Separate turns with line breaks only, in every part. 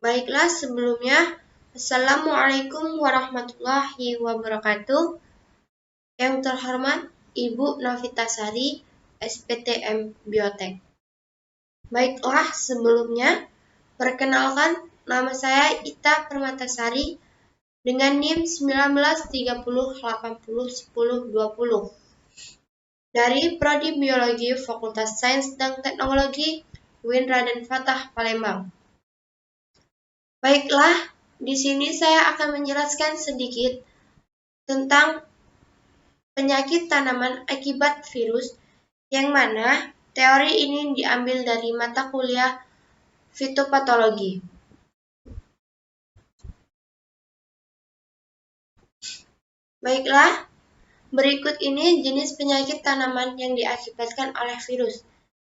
Baiklah, sebelumnya, Assalamualaikum warahmatullahi wabarakatuh. Yang terhormat Ibu Novitasari, SPTM Biotek. Baiklah, sebelumnya, perkenalkan, nama saya Ita Permatasari dengan NIM 1930801020 dari Prodi Biologi Fakultas Sains dan Teknologi UIN Raden Fatah Palembang. Baiklah, di sini saya akan menjelaskan sedikit tentang penyakit tanaman akibat virus, yang mana teori ini diambil dari mata kuliah fitopatologi. Baiklah, berikut ini jenis penyakit tanaman yang diakibatkan oleh virus.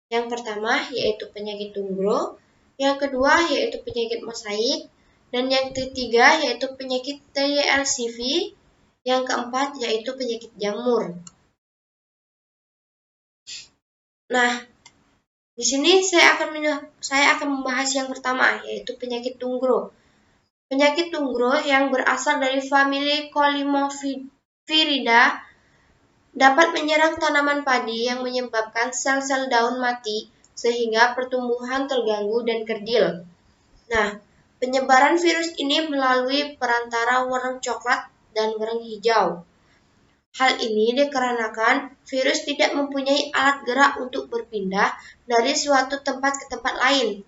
Yang pertama yaitu penyakit tunggro, yang kedua yaitu penyakit mosaik, dan yang ketiga yaitu penyakit TYLCV, yang keempat yaitu penyakit jamur. Nah, di sini saya akan membahas yang pertama yaitu penyakit tunggro. Penyakit tunggro yang berasal dari famili Colimofirida dapat menyerang tanaman padi yang menyebabkan sel-sel daun mati sehingga pertumbuhan terganggu dan kerdil. Nah, penyebaran virus ini melalui perantara warna coklat dan warna hijau. Hal ini dikarenakan virus tidak mempunyai alat gerak untuk berpindah dari suatu tempat ke tempat lain.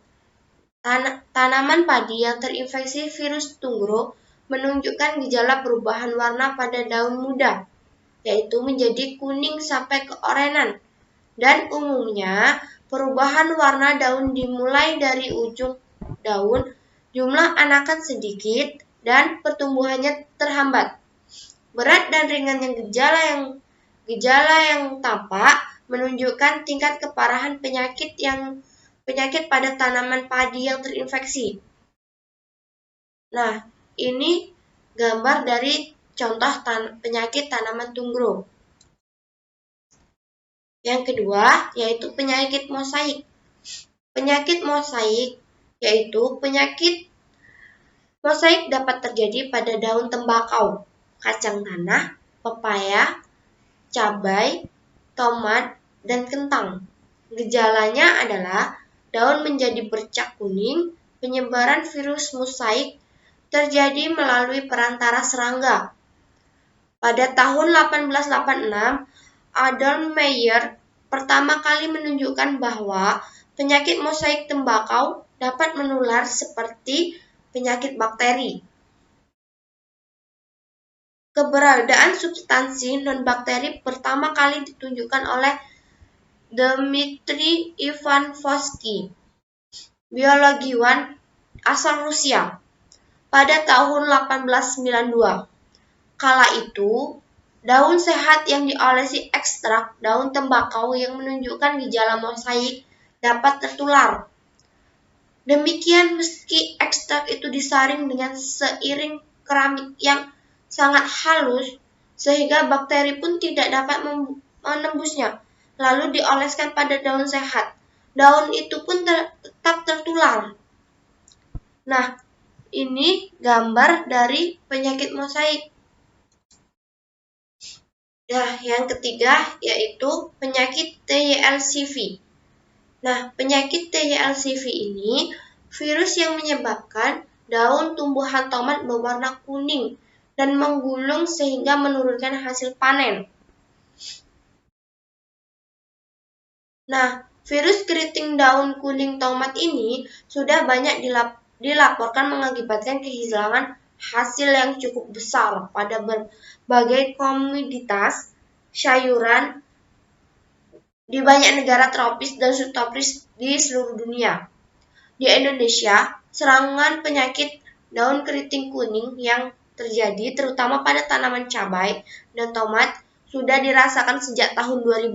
Tanaman padi yang terinfeksi virus tunggro menunjukkan gejala perubahan warna pada daun muda, yaitu menjadi kuning sampai keorenan. Dan umumnya, perubahan warna daun dimulai dari ujung daun, jumlah anakan sedikit, dan pertumbuhannya terhambat. Berat dan ringannya gejala yang tampak menunjukkan tingkat keparahan penyakit pada tanaman padi yang terinfeksi. Nah, ini gambar dari contoh penyakit tanaman tunggro. Yang kedua yaitu penyakit mosaik. Penyakit mosaik yaitu penyakit mosaik dapat terjadi pada daun tembakau, kacang tanah, pepaya, cabai, tomat, dan kentang. Gejalanya adalah daun menjadi bercak kuning. Penyebaran virus mosaik terjadi melalui perantara serangga. Pada tahun 1886, Adolf Meyer pertama kali menunjukkan bahwa penyakit mosaik tembakau dapat menular seperti penyakit bakteri. Keberadaan substansi non-bakteri pertama kali ditunjukkan oleh Dmitri Ivanovsky, biologiwan asal Rusia, pada tahun 1892. Kala itu, daun sehat yang diolesi ekstrak daun tembakau yang menunjukkan gejala mosaik dapat tertular. Demikian meski ekstrak itu disaring dengan seiring keramik yang sangat halus, sehingga bakteri pun tidak dapat menembusnya, lalu dioleskan pada daun sehat. Daun itu pun tetap tertular. Nah, ini gambar dari penyakit mosaik. Nah, yang ketiga yaitu penyakit TYLCV. Nah, penyakit TYLCV ini virus yang menyebabkan daun tumbuhan tomat berwarna kuning dan menggulung sehingga menurunkan hasil panen. Nah, virus keriting daun kuning tomat ini sudah banyak dilaporkan mengakibatkan kehilangan hasil yang cukup besar pada berbagai komoditas sayuran di banyak negara tropis dan subtropis di seluruh dunia. Di Indonesia, serangan penyakit daun keriting kuning yang terjadi terutama pada tanaman cabai dan tomat sudah dirasakan sejak tahun 2005.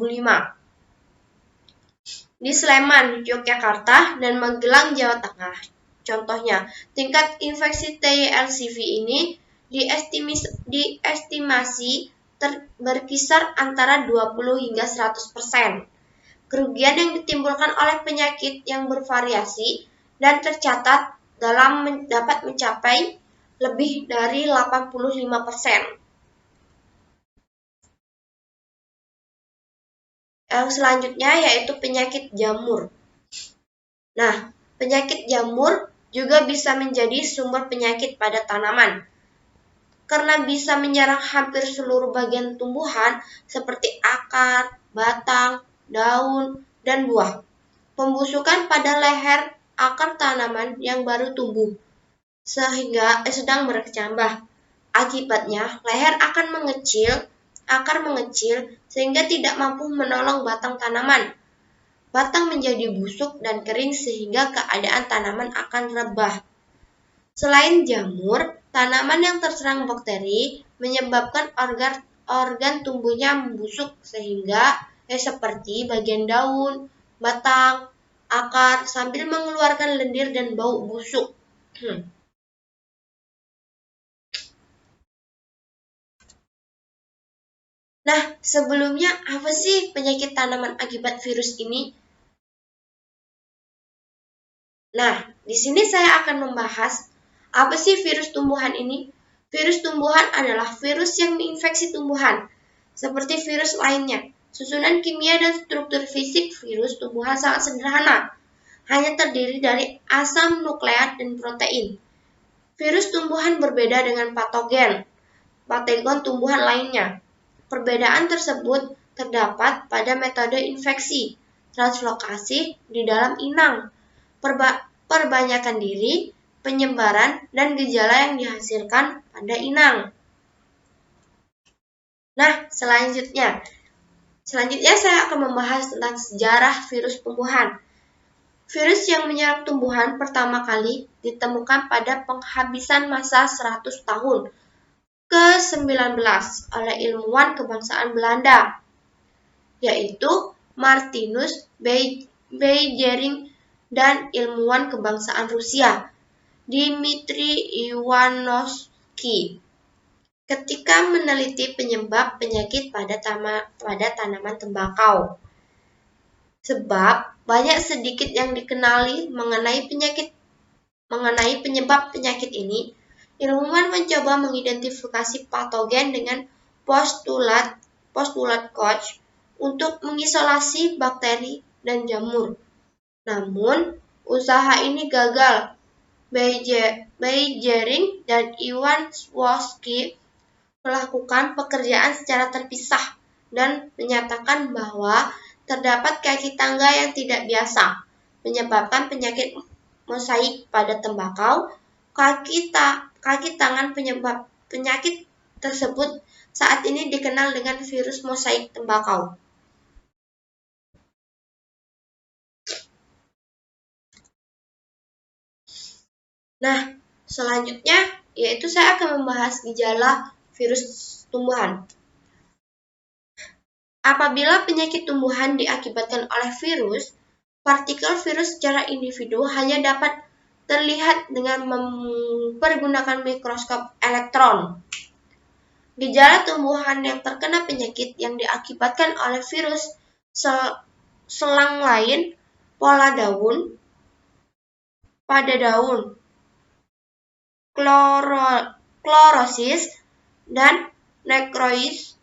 Di Sleman, Yogyakarta, dan Magelang, Jawa Tengah. Contohnya, tingkat infeksi TYLCV ini diestimasi berkisar antara 20 hingga 100%. Kerugian yang ditimbulkan oleh penyakit yang bervariasi dan tercatat dapat mencapai lebih dari 85%. Yang selanjutnya yaitu penyakit jamur. Nah, penyakit jamur juga bisa menjadi sumber penyakit pada tanaman. Karena bisa menyerang hampir seluruh bagian tumbuhan seperti akar, batang, daun, dan buah. Pembusukan pada leher akar tanaman yang baru tumbuh sehingga sedang berkecambah. Akibatnya, leher akan akar mengecil sehingga tidak mampu menolong batang tanaman. Batang menjadi busuk dan kering sehingga keadaan tanaman akan rebah. Selain jamur, tanaman yang terserang bakteri menyebabkan organ tumbuhnya membusuk sehingga seperti bagian daun, batang, akar sambil mengeluarkan lendir dan bau busuk. Nah, sebelumnya apa sih penyakit tanaman akibat virus ini? Nah, di sini saya akan membahas apa sih virus tumbuhan ini. Virus tumbuhan adalah virus yang menginfeksi tumbuhan, seperti virus lainnya. Susunan kimia dan struktur fisik virus tumbuhan sangat sederhana, hanya terdiri dari asam nukleat dan protein. Virus tumbuhan berbeda dengan patogen tumbuhan lainnya. Perbedaan tersebut terdapat pada metode infeksi, translokasi di dalam inang, perbanyakan diri, penyebaran, dan gejala yang dihasilkan pada inang. Nah, selanjutnya saya akan membahas tentang sejarah virus tumbuhan. Virus yang menyerang tumbuhan pertama kali ditemukan pada penghabisan masa 100 tahun ke-19 oleh ilmuwan kebangsaan Belanda, yaitu Martinus Beijering dan ilmuwan kebangsaan Rusia, Dmitri Ivanovsky, ketika meneliti penyebab penyakit pada tanaman tembakau. Sebab banyak sedikit yang dikenali mengenai penyebab penyakit ini, ilmuwan mencoba mengidentifikasi patogen dengan postulat Koch untuk mengisolasi bakteri dan jamur. Namun, usaha ini gagal. Beijering dan Ivanovsky melakukan pekerjaan secara terpisah dan menyatakan bahwa terdapat kaki tangga yang tidak biasa, menyebabkan penyakit mosaik pada tembakau. Kaki tangan penyebab penyakit tersebut saat ini dikenal dengan virus mosaik tembakau. Nah, selanjutnya yaitu saya akan membahas gejala virus tumbuhan. Apabila penyakit tumbuhan diakibatkan oleh virus, partikel virus secara individu hanya dapat terlihat dengan mempergunakan mikroskop elektron. Gejala tumbuhan yang terkena penyakit yang diakibatkan oleh virus selang lain, pola daun, pada daun, klorosis, dan nekrosis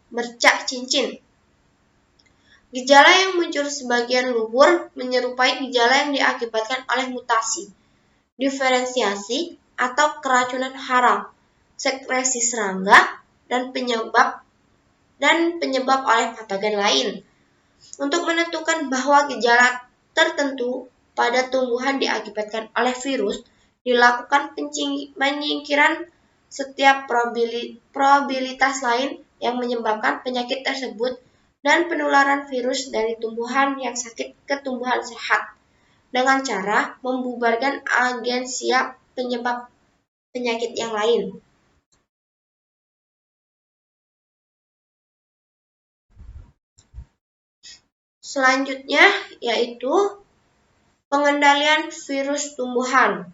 bercak cincin. Gejala yang muncul sebagian luhur menyerupai gejala yang diakibatkan oleh mutasi, diferensiasi, atau keracunan hara, sekresi serangga, dan penyebab oleh patogen lain. Untuk menentukan bahwa gejala tertentu pada tumbuhan diakibatkan oleh virus, dilakukan penyingkiran setiap probabilitas lain yang menyebabkan penyakit tersebut dan penularan virus dari tumbuhan yang sakit ke tumbuhan sehat dengan cara membubarkan agensia penyebab penyakit yang lain. Selanjutnya yaitu pengendalian virus tumbuhan.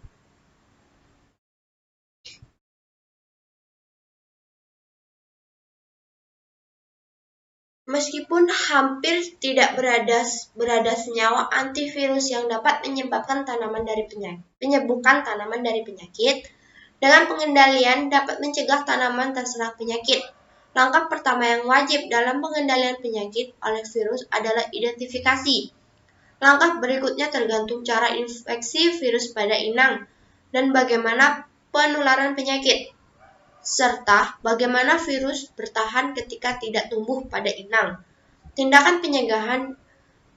Meskipun hampir tidak berada senyawa antivirus yang dapat menyembuhkan tanaman dari penyakit, dengan pengendalian dapat mencegah tanaman terserang penyakit. Langkah pertama yang wajib dalam pengendalian penyakit oleh virus adalah identifikasi. Langkah berikutnya tergantung cara infeksi virus pada inang dan bagaimana penularan penyakit, serta bagaimana virus bertahan ketika tidak tumbuh pada inang. Tindakan pencegahan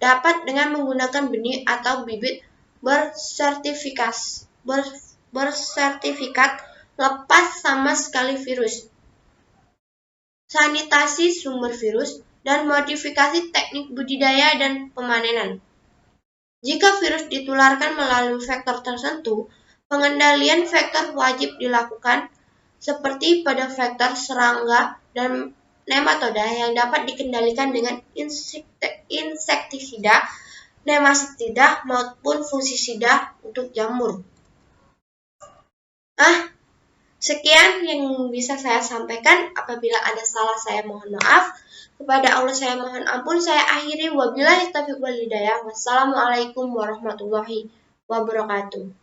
dapat dengan menggunakan benih atau bibit bersertifikat lepas sama sekali virus, sanitasi sumber virus, dan modifikasi teknik budidaya dan pemanenan. Jika virus ditularkan melalui vektor tertentu, pengendalian vektor wajib dilakukan, seperti pada vektor serangga dan nematoda yang dapat dikendalikan dengan insektisida, nematisida, maupun fungisida untuk jamur. Sekian yang bisa saya sampaikan. Apabila ada salah, saya mohon maaf. Kepada Allah saya mohon ampun. Saya akhiri, wabillahi taufiq wal hidayah. Wassalamualaikum warahmatullahi wabarakatuh.